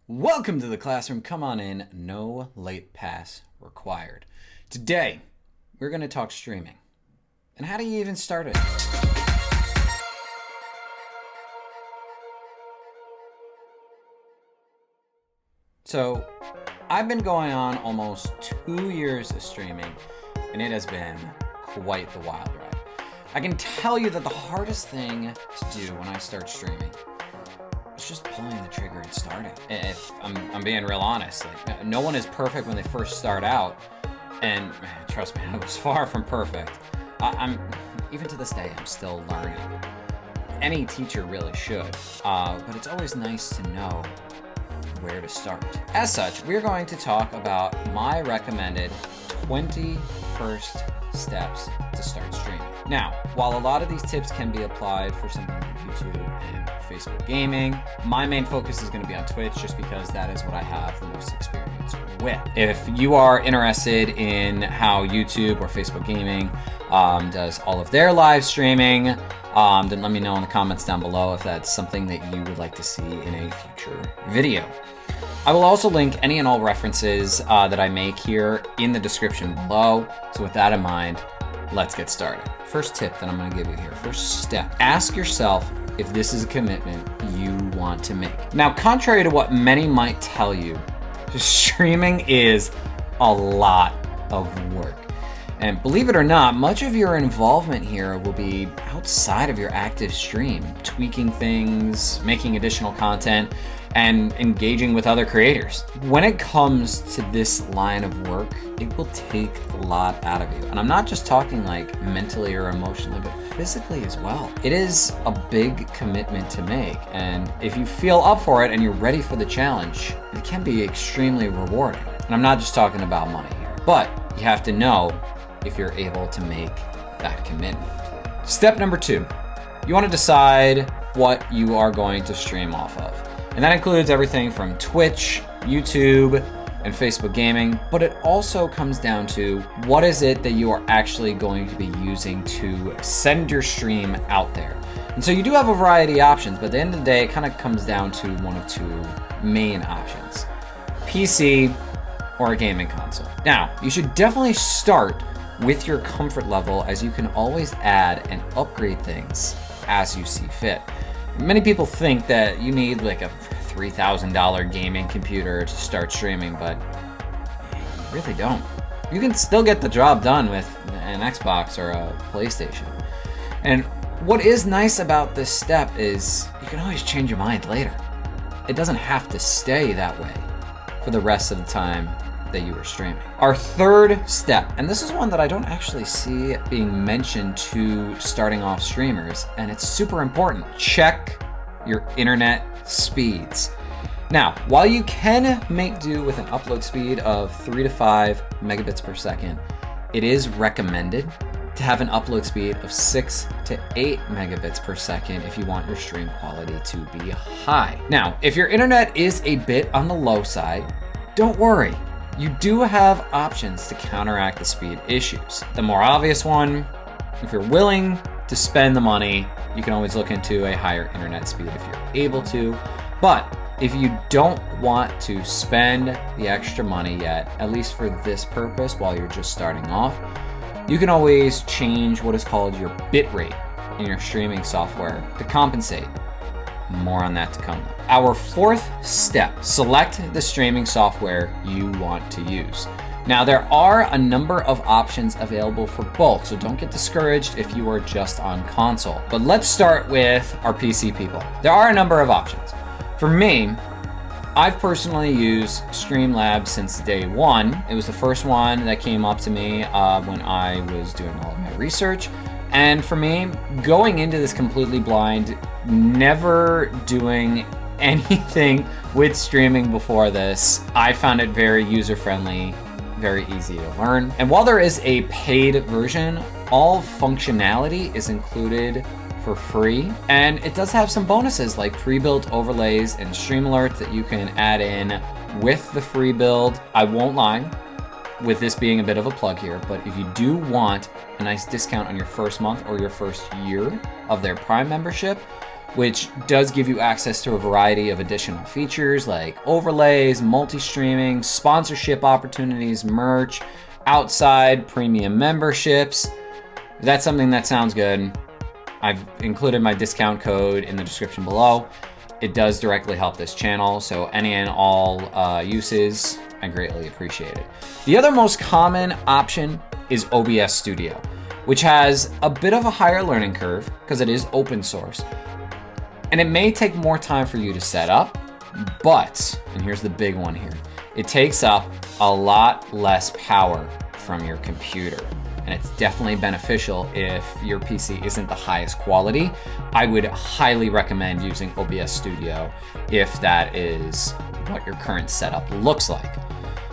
Welcome to the classroom. Come on in. No late pass required. Today, we're going to talk streaming. And how do you even start it? So, I've been going on almost 2 years of streaming, and it has been quite the wild ride. I can tell you that the hardest thing to do when I start streaming is just pulling the trigger and starting. If I'm being real honest, like, no one is perfect when they first start out, and trust me, I was far from perfect. I'm even to this day, I'm still learning. Any teacher really should, but it's always nice to know where to start. As such, we're going to talk about my recommended 20 first steps to start streaming. Now, while a lot of these tips can be applied for something like YouTube and Facebook gaming, my main focus is going to be on Twitch just because that is what I have the most experience with. If you are interested in how YouTube or Facebook gaming does all of their live streaming, then let me know in the comments down below if that's something that you would like to see in a future video. I will also link any and all references that I make here in the description below. So with that in mind, let's get started. First tip that I'm going to give you here, first step, ask yourself if this is a commitment you want to make. Now, contrary to what many might tell you, streaming is a lot of work. And believe it or not, much of your involvement here will be outside of your active stream, tweaking things, making additional content, and engaging with other creators. When it comes to this line of work, it will take a lot out of you. And I'm not just talking like mentally or emotionally, but physically as well. It is a big commitment to make. And if you feel up for it and you're ready for the challenge, it can be extremely rewarding. And I'm not just talking about money here, but you have to know if you're able to make that commitment. Step number 2, you want to decide what you are going to stream off of. And that includes everything from Twitch, YouTube, and Facebook gaming, but it also comes down to what is it that you are actually going to be using to send your stream out there. And so you do have a variety of options, but at the end of the day, it kind of comes down to one of two main options: PC or a gaming console. Now, you should definitely start with your comfort level, as you can always add and upgrade things as you see fit. Many people think that you need like a $3,000 gaming computer to start streaming, but you really don't. You can still get the job done with an Xbox or a PlayStation. And what is nice about this step is you can always change your mind later. It doesn't have to stay that way for the rest of the time that you are streaming. Our third step, and this is one that I don't actually see being mentioned to starting off streamers, and it's super important: check your internet speeds. Now, while you can make do with an upload speed of 3 to 5 megabits per second, it is recommended to have an upload speed of 6 to 8 megabits per second if you want your stream quality to be high. Now, if your internet is a bit on the low side, don't worry. You do have options to counteract the speed issues. The more obvious one, if you're willing to spend the money, you can always look into a higher internet speed if you're able to. But if you don't want to spend the extra money yet, at least for this purpose while you're just starting off, you can always change what is called your bit rate in your streaming software to compensate. More on that to come. Our fourth step, select the streaming software you want to use. Now, there are a number of options available for both, so don't get discouraged if you are just on console. But let's start with our PC people. There are a number of options. For me, I've personally used Streamlabs since day one. It was the first one that came up to me when I was doing all of my research. And for me, going into this completely blind, never doing anything with streaming before this, I found it very user-friendly, very easy to learn. And while there is a paid version, all functionality is included for free. And it does have some bonuses like pre-built overlays and stream alerts that you can add in with the free build. I won't lie, with this being a bit of a plug here, but if you do want a nice discount on your first month or your first year of their Prime membership, which does give you access to a variety of additional features like overlays, multi-streaming, sponsorship opportunities, merch, outside premium memberships. If that's something that sounds good, I've included my discount code in the description below. It does directly help this channel, so any and all uses, I greatly appreciate it. The other most common option is OBS Studio, which has a bit of a higher learning curve because it is open source. And it may take more time for you to set up, but, and here's the big one here, it takes up a lot less power from your computer. And it's definitely beneficial if your PC isn't the highest quality. I would highly recommend using OBS Studio if that is what your current setup looks like.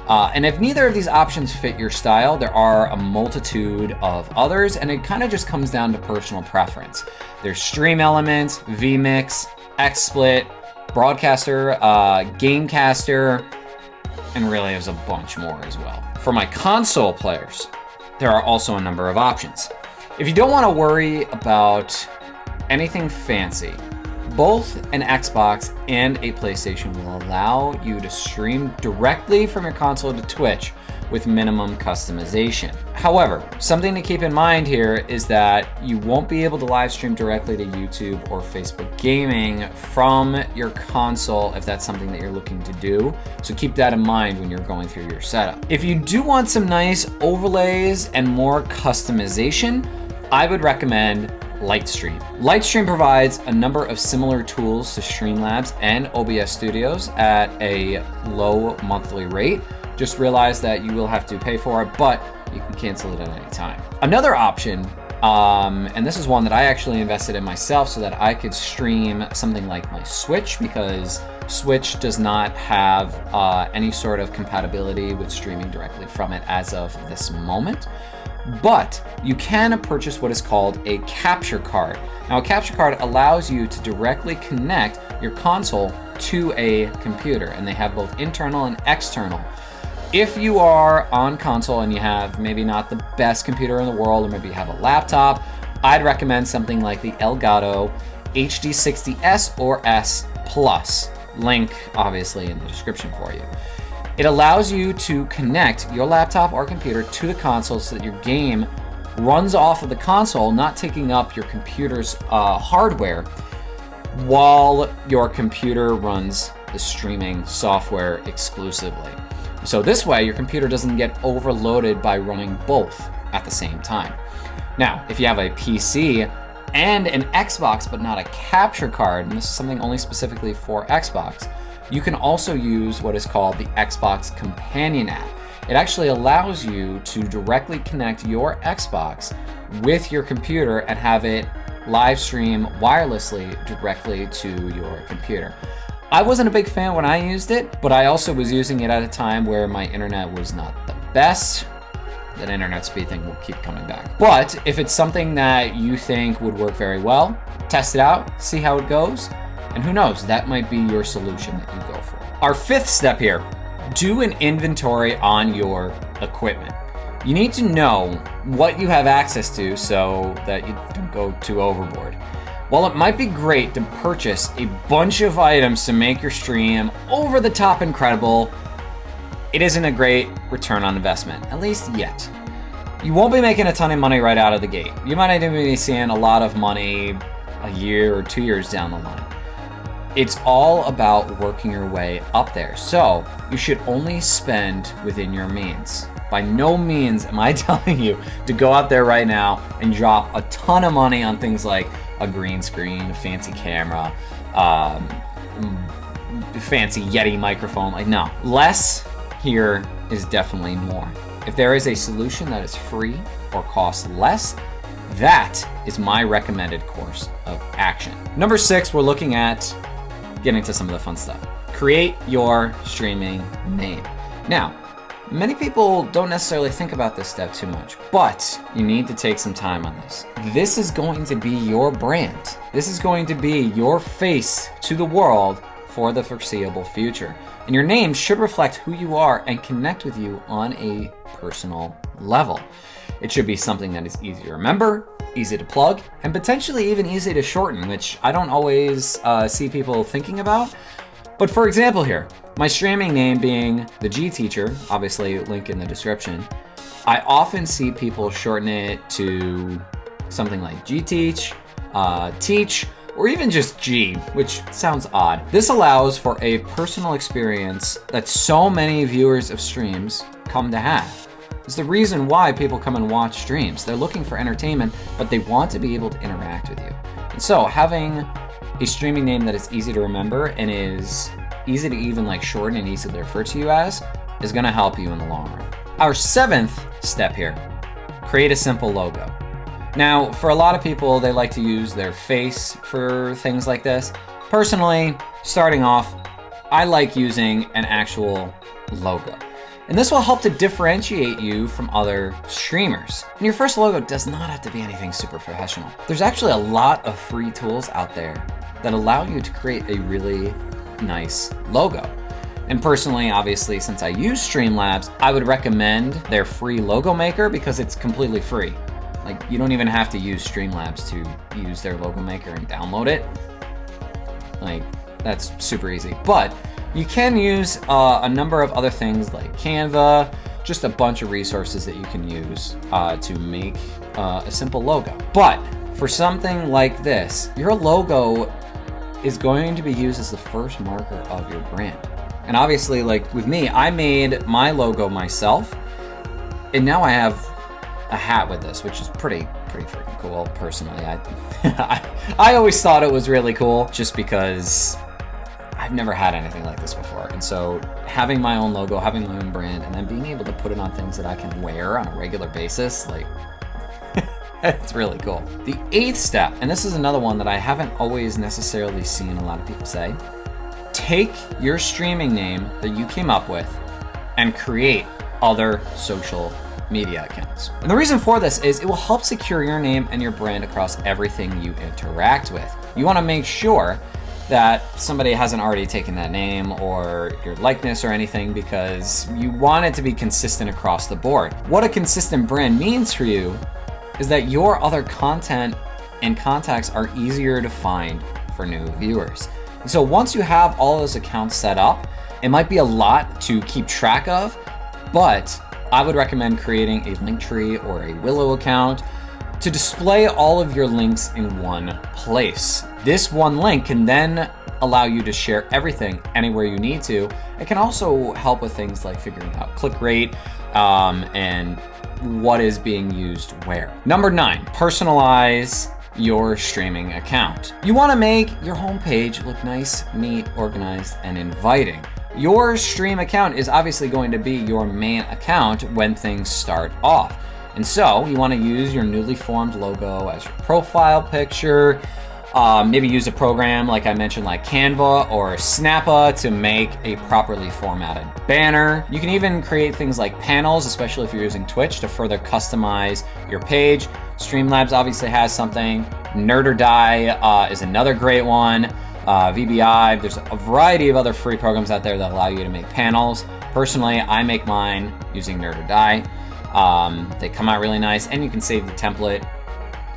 And if neither of these options fit your style, there are a multitude of others, and it kind of just comes down to personal preference. There's Stream Elements, vMix, XSplit, Broadcaster, Gamecaster, and really there's a bunch more as well. For my console players, there are also a number of options. If you don't want to worry about anything fancy, both an Xbox and a PlayStation will allow you to stream directly from your console to Twitch with minimum customization. However, something to keep in mind here is that you won't be able to live stream directly to YouTube or Facebook Gaming from your console if that's something that you're looking to do. So keep that in mind when you're going through your setup. If you do want some nice overlays and more customization, I would recommend Lightstream. Lightstream provides a number of similar tools to Streamlabs and OBS Studios at a low monthly rate. Just realize that you will have to pay for it, but you can cancel it at any time. Another option, and this is one that I actually invested in myself so that I could stream something like my Switch, because Switch does not have any sort of compatibility with streaming directly from it as of this moment. But you can purchase what is called a capture card. Now, a capture card allows you to directly connect your console to a computer, and they have both internal and external. If you are on console and you have maybe not the best computer in the world, or maybe you have a laptop, I'd recommend something like the Elgato HD60S or S Plus. Link obviously in the description for you. It allows you to connect your laptop or computer to the console so that your game runs off of the console, not taking up your computer's hardware, while your computer runs the streaming software exclusively. So this way, your computer doesn't get overloaded by running both at the same time. Now, if you have a PC and an Xbox, but not a capture card, and this is something only specifically for Xbox, you can also use what is called the Xbox Companion app. It actually allows you to directly connect your Xbox with your computer and have it live stream wirelessly directly to your computer. I wasn't a big fan when I used it, but I also was using it at a time where my internet was not the best. That internet speed thing will keep coming back. But if it's something that you think would work very well, test it out, see how it goes, and who knows, that might be your solution that you go for. Our fifth step here, do an inventory on your equipment. You need to know what you have access to so that you don't go too overboard. While it might be great to purchase a bunch of items to make your stream over the top incredible, it isn't a great return on investment, at least yet. You won't be making a ton of money right out of the gate. You might even be seeing a lot of money a year or 2 years down the line. It's all about working your way up there. So you should only spend within your means. By no means am I telling you to go out there right now and drop a ton of money on things like a green screen, a fancy camera, fancy Yeti microphone. Like, no, less here is definitely more. If there is a solution that is free or costs less, that is my recommended course of action. Number 6, we're looking at getting to some of the fun stuff. Create your streaming name. Now, many people don't necessarily think about this step too much, but you need to take some time on this. This is going to be your brand. This is going to be your face to the world for the foreseeable future. And your name should reflect who you are and connect with you on a personal level. It should be something that is easy to remember, easy to plug, and potentially even easy to shorten, which I don't always see people thinking about. But for example here, my streaming name being The G Teacher, obviously link in the description, I often see people shorten it to something like G-Teach, Teach, or even just G, which sounds odd. This allows for a personal experience that so many viewers of streams come to have. It's the reason why people come and watch streams. They're looking for entertainment, but they want to be able to interact with you. And so having a streaming name that is easy to remember and is easy to even like shorten and easy to refer to you as is gonna help you in the long run. Our 7th step here, create a simple logo. Now, for a lot of people, they like to use their face for things like this. Personally, starting off, I like using an actual logo. And this will help to differentiate you from other streamers. And your first logo does not have to be anything super professional. There's actually a lot of free tools out there that allow you to create a really nice logo. And personally, obviously, since I use Streamlabs, I would recommend their free logo maker because it's completely free. Like, you don't even have to use Streamlabs to use their logo maker and download it. Like, that's super easy. But you can use a number of other things like Canva, just a bunch of resources that you can use to make a simple logo. But for something like this, your logo is going to be used as the first marker of your brand. And obviously, like with me, I made my logo myself, and now I have a hat with this, which is pretty freaking cool. Personally, I always thought it was really cool just because I've never had anything like this before. And so having my own logo, having my own brand, and then being able to put it on things that I can wear on a regular basis, like, it's really cool. The 8th step, and this is another one that I haven't always necessarily seen a lot of people say, take your streaming name that you came up with and create other social media accounts. And the reason for this is it will help secure your name and your brand across everything you interact with. You want to make sure that somebody hasn't already taken that name or your likeness or anything, because you want it to be consistent across the board. What a consistent brand means for you is that your other content and contacts are easier to find for new viewers. And so once you have all those accounts set up, it might be a lot to keep track of, but I would recommend creating a Linktree or a Willow account to display all of your links in one place. This one link can then allow you to share everything anywhere you need to. It can also help with things like figuring out click rate and what is being used where. Number 9, personalize your streaming account. You want to make your homepage look nice, neat, organized, and inviting. Your stream account is obviously going to be your main account when things start off. And so you want to use your newly formed logo as your profile picture. Maybe use a program like I mentioned, like Canva or Snappa, to make a properly formatted banner. You can even create things like panels, especially if you're using Twitch, to further customize your page. Streamlabs obviously has something. Nerd or Die is another great one. VBI, there's a variety of other free programs out there that allow you to make panels. Personally, I make mine using Nerd or Die. They come out really nice, and you can save the template.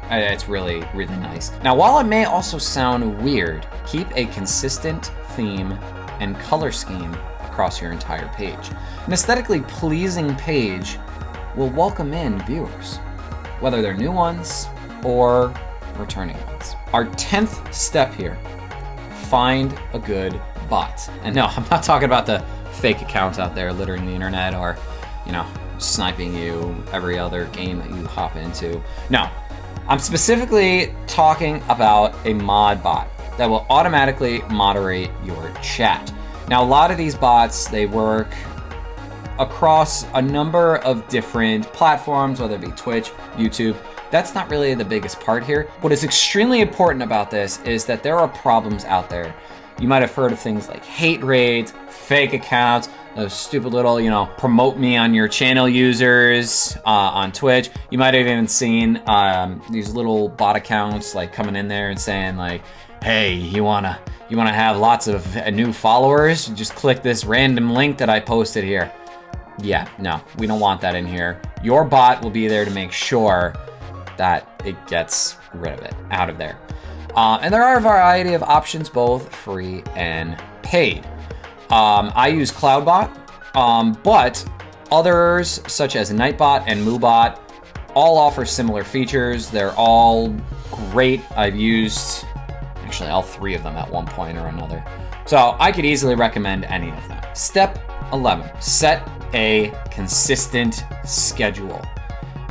It's really, really nice. Now, while it may also sound weird, keep a consistent theme and color scheme across your entire page. An aesthetically pleasing page will welcome in viewers, whether they're new ones or returning ones. Our 10th step here, find a good bot. And no, I'm not talking about the fake accounts out there littering the internet or, sniping you every other game that you hop into. No. I'm specifically talking about a mod bot that will automatically moderate your chat. Now, a lot of these bots, they work across a number of different platforms, whether it be Twitch, YouTube. That's not really the biggest part here. What is extremely important about this is that there are problems out there. You might have heard of things like hate raids, fake accounts, those stupid little, promote me on your channel users on Twitch. You might have even seen these little bot accounts like coming in there and saying like, hey, you wanna have lots of new followers? Just click this random link that I posted here. Yeah, no, we don't want that in here. Your bot will be there to make sure that it gets rid of it out of there. And there are a variety of options, both free and paid. I use Cloudbot, but others such as Nightbot and MooBot all offer similar features. They're all great. I've used actually all three of them at one point or another. So I could easily recommend any of them. Step 11, set a consistent schedule.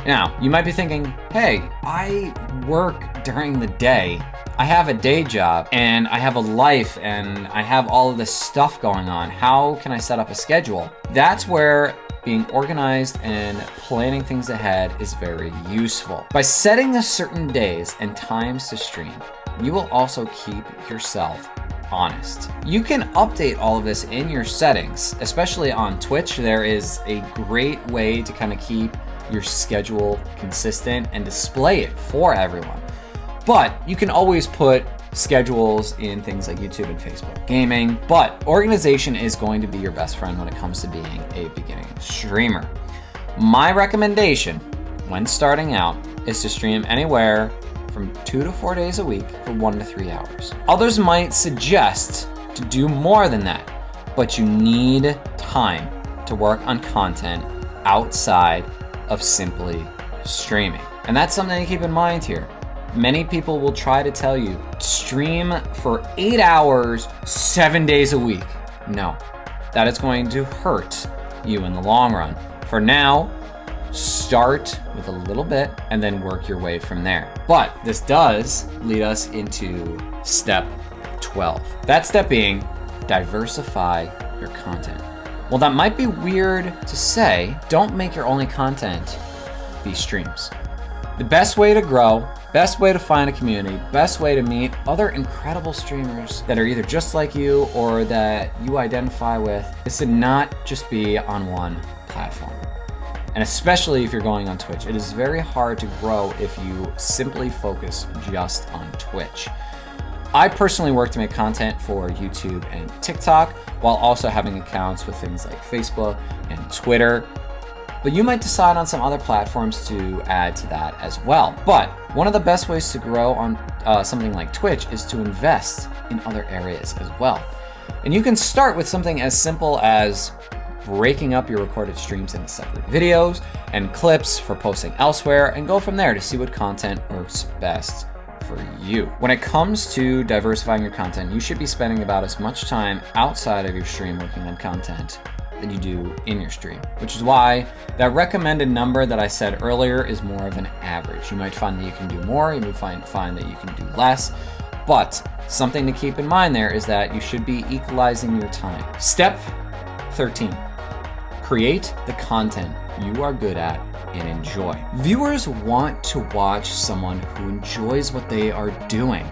Now, you might be thinking, hey, I work during the day. I have a day job and I have a life and I have all of this stuff going on. How can I set up a schedule? That's where being organized and planning things ahead is very useful. By setting a certain days and times to stream, you will also keep yourself honest. You can update all of this in your settings, especially on Twitch. There is a great way to kind of keep your schedule consistent and display it for everyone. But you can always put schedules in things like YouTube and Facebook gaming, but organization is going to be your best friend when it comes to being a beginning streamer. My recommendation when starting out is to stream anywhere from 2 to 4 days a week for 1 to 3 hours. Others might suggest to do more than that, but you need time to work on content outside of simply streaming. And that's something to keep in mind here. Many people will try to tell you, stream for 8 hours, 7 days a week. No, that is going to hurt you in the long run. For now, start with a little bit and then work your way from there. But this does lead us into step 12. That step being diversify your content. Well, that might be weird to say. Don't make your only content be streams. The best way to grow, best way to find a community, best way to meet other incredible streamers that are either just like you or that you identify with is to not just be on one platform. And especially if you're going on Twitch, it is very hard to grow if you simply focus just on Twitch. I personally work to make content for YouTube and TikTok while also having accounts with things like Facebook and Twitter. But you might decide on some other platforms to add to that as well. But one of the best ways to grow on something like Twitch is to invest in other areas as well. And you can start with something as simple as breaking up your recorded streams into separate videos and clips for posting elsewhere and go from there to see what content works best for you. When it comes to diversifying your content, you should be spending about as much time outside of your stream working on content than you do in your stream, which is why that recommended number that I said earlier is more of an average. You might find that you can do more, you might find that you can do less, but something to keep in mind there is that you should be equalizing your time. Step 13, create the content you are good at and enjoy. Viewers want to watch someone who enjoys what they are doing.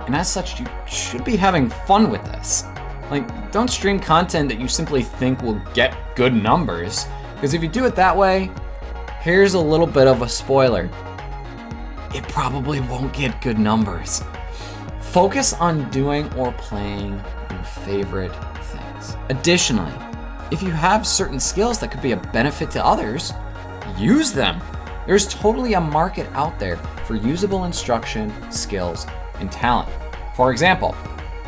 And as such, you should be having fun with this. Like, don't stream content that you simply think will get good numbers, because if you do it that way, here's a little bit of a spoiler. It probably won't get good numbers. Focus on doing or playing your favorite things. Additionally, if you have certain skills that could be a benefit to others, use them. There's totally a market out there for usable instruction, skills, and talent. For example,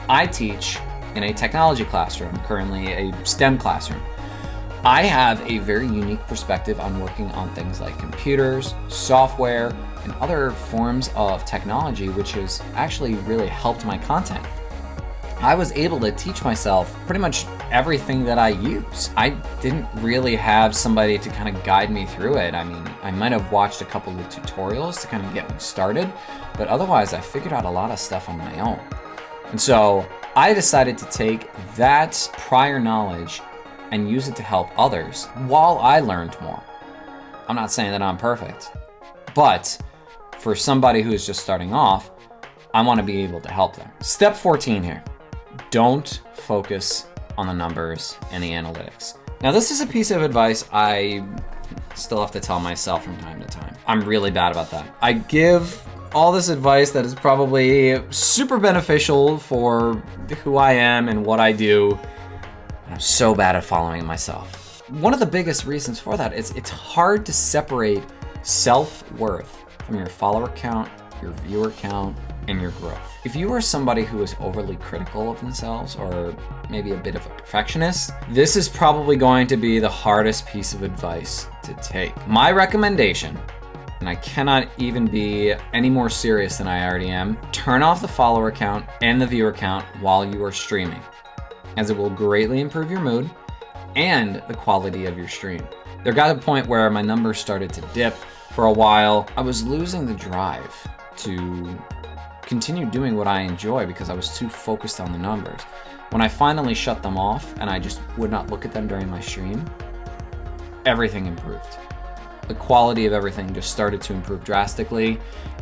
I teach in a technology classroom, currently a STEM classroom. I have a very unique perspective on working on things like computers, software, and other forms of technology, which has actually really helped my content. I was able to teach myself pretty much everything that I use. I didn't really have somebody to kind of guide me through it. I mean, I might have watched a couple of tutorials to kind of get me started, but otherwise I figured out a lot of stuff on my own. And so I decided to take that prior knowledge and use it to help others while I learned more. I'm not saying that I'm perfect, but for somebody who is just starting off, I want to be able to help them. Step 14 here. Don't focus on the numbers and the analytics. Now, this is a piece of advice I still have to tell myself from time to time. I'm really bad about that. I give all this advice that is probably super beneficial for who I am and what I do. And I'm so bad at following myself. One of the biggest reasons for that is it's hard to separate self-worth from your follower count, your viewer count, and your growth. If you are somebody who is overly critical of themselves or maybe a bit of a perfectionist, this is probably going to be the hardest piece of advice to take. My recommendation, and I cannot even be any more serious than I already am, turn off the follower count and the viewer count while you are streaming, as it will greatly improve your mood and the quality of your stream. There got a point where my numbers started to dip. For a while, I was losing the drive to continue doing what I enjoy because I was too focused on the numbers. When I finally shut them off and I just would not look at them during my stream, everything improved. The quality of everything just started to improve drastically,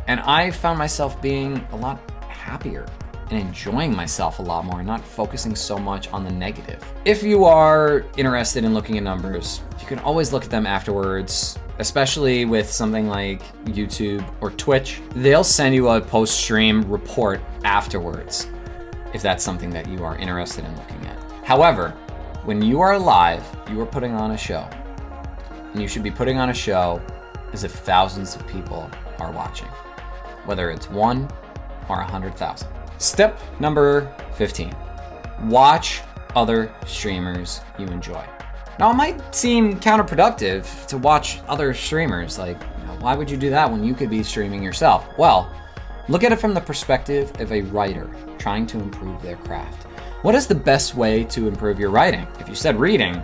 and I found myself being a lot happier and enjoying myself a lot more, not focusing so much on the negative. If you are interested in looking at numbers, you can always look at them afterwards, especially with something like YouTube or Twitch. They'll send you a post-stream report afterwards, if that's something that you are interested in looking at. However, when you are live, you are putting on a show. And you should be putting on a show as if thousands of people are watching, whether it's 1 or 100,000. Step number 15, watch other streamers you enjoy. Now, it might seem counterproductive to watch other streamers. Like, why would you do that when you could be streaming yourself? Well, look at it from the perspective of a writer trying to improve their craft. What is the best way to improve your writing? If you said reading,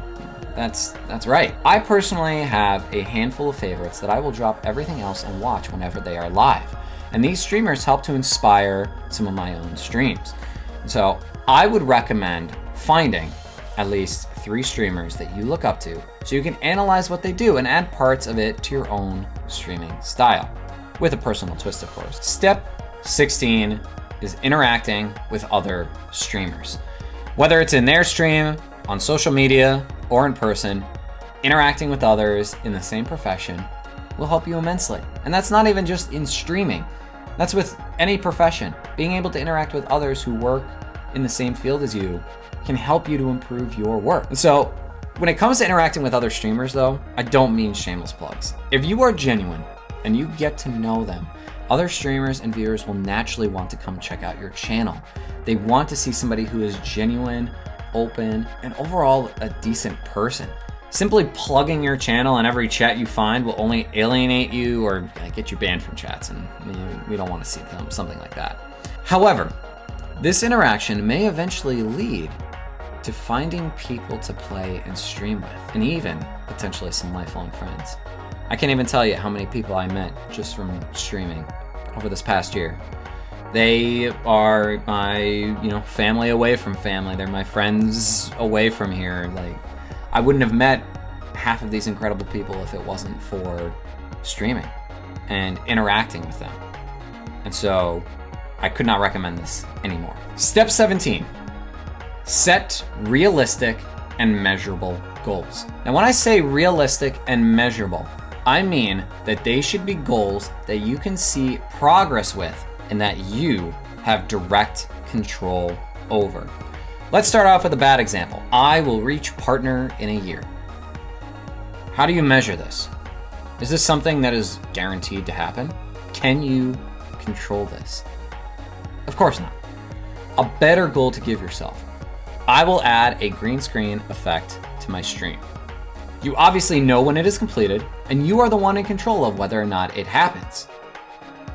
that's right. I personally have a handful of favorites that I will drop everything else and watch whenever they are live. And these streamers help to inspire some of my own streams. So I would recommend finding at least 3 streamers that you look up to so you can analyze what they do and add parts of it to your own streaming style, with a personal twist, of course. Step 16 is interacting with other streamers. Whether it's in their stream, on social media, or in person, interacting with others in the same profession will help you immensely. And that's not even just in streaming. That's with any profession. Being able to interact with others who work in the same field as you can help you to improve your work. And so when it comes to interacting with other streamers though, I don't mean shameless plugs. If you are genuine and you get to know them, other streamers and viewers will naturally want to come check out your channel. They want to see somebody who is genuine, open, and overall a decent person. Simply plugging your channel in every chat you find will only alienate you or get you banned from chats, and we don't want to see something like that. However, this interaction may eventually lead to finding people to play and stream with, and even potentially some lifelong friends. I can't even tell you how many people I met just from streaming over this past year. They are my, family away from family. They're my friends away from here. Like, I wouldn't have met half of these incredible people if it wasn't for streaming and interacting with them. And so I could not recommend this anymore. Step 17, set realistic and measurable goals. Now, when I say realistic and measurable, I mean that they should be goals that you can see progress with and that you have direct control over. Let's start off with a bad example. I will reach partner in a year. How do you measure this? Is this something that is guaranteed to happen? Can you control this? Of course not. A better goal to give yourself. I will add a green screen effect to my stream. You obviously know when it is completed, and you are the one in control of whether or not it happens.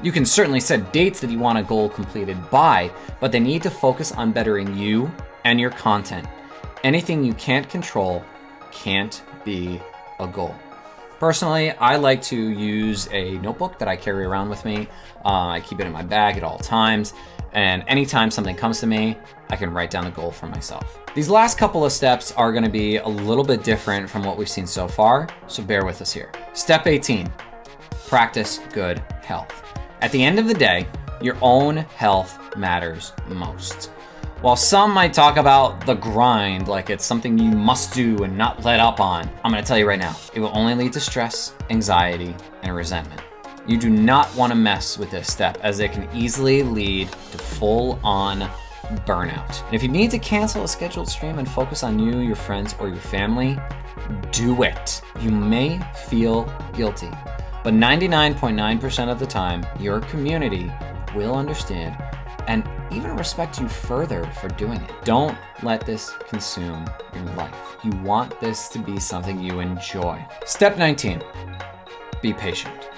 You can certainly set dates that you want a goal completed by, but they need to focus on bettering you and your content. Anything you can't control can't be a goal. Personally, I like to use a notebook that I carry around with me. I keep it in my bag at all times, and anytime something comes to me, I can write down a goal for myself. These last couple of steps are going to be a little bit different from what we've seen so far, so bear with us here. Step 18, practice good health. At the end of the day, your own health matters most. While some might talk about the grind like it's something you must do and not let up on, I'm going to tell you right now, it will only lead to stress, anxiety, and resentment. You do not want to mess with this step, as it can easily lead to full-on burnout. And if you need to cancel a scheduled stream and focus on you, your friends, or your family, do it. You may feel guilty, But 99.9% of the time, your community will understand and even respect you further for doing it. Don't let this consume your life. You want this to be something you enjoy. Step 19, be patient.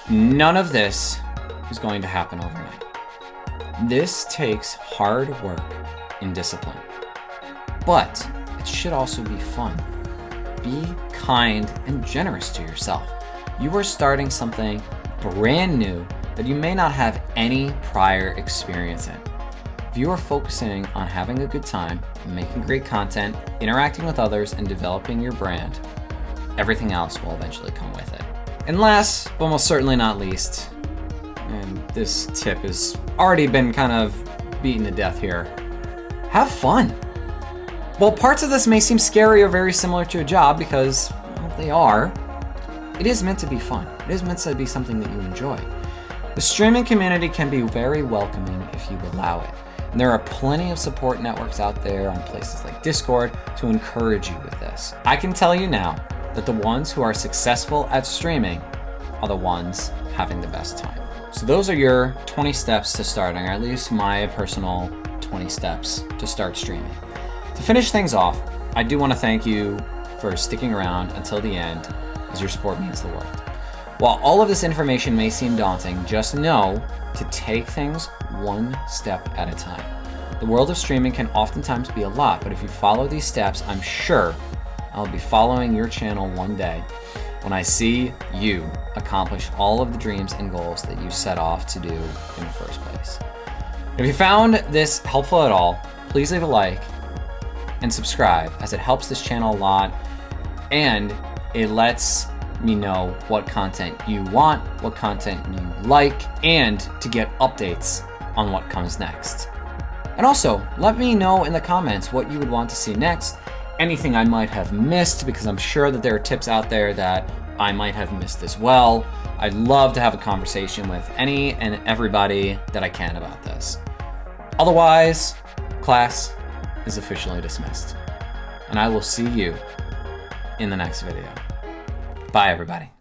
None of this is going to happen overnight. This takes hard work and discipline, but it should also be fun. Be kind and generous to yourself. You are starting something brand new that you may not have any prior experience in. If you are focusing on having a good time, making great content, interacting with others, and developing your brand, everything else will eventually come with it. And last, but most certainly not least, and this tip has already been kind of beaten to death here, have fun. While parts of this may seem scary or very similar to a job, because well, they are, it is meant to be fun. It is meant to be something that you enjoy. The streaming community can be very welcoming if you allow it. And there are plenty of support networks out there on places like Discord to encourage you with this. I can tell you now that the ones who are successful at streaming are the ones having the best time. So those are your 20 steps to starting, or at least my personal 20 steps to start streaming. To finish things off, I do want to thank you for sticking around until the end, as your support means the world. While all of this information may seem daunting, just know to take things one step at a time. The world of streaming can oftentimes be a lot, but if you follow these steps, I'm sure I'll be following your channel one day when I see you accomplish all of the dreams and goals that you set off to do in the first place. If you found this helpful at all, please leave a like and subscribe, as it helps this channel a lot and it lets me know what content you want, what content you like, and to get updates on what comes next. And also, let me know in the comments what you would want to see next, anything I might have missed, because I'm sure that there are tips out there that I might have missed as well. I'd love to have a conversation with any and everybody that I can about this. Otherwise, class is officially dismissed, and I will see you in the next video. Bye, everybody.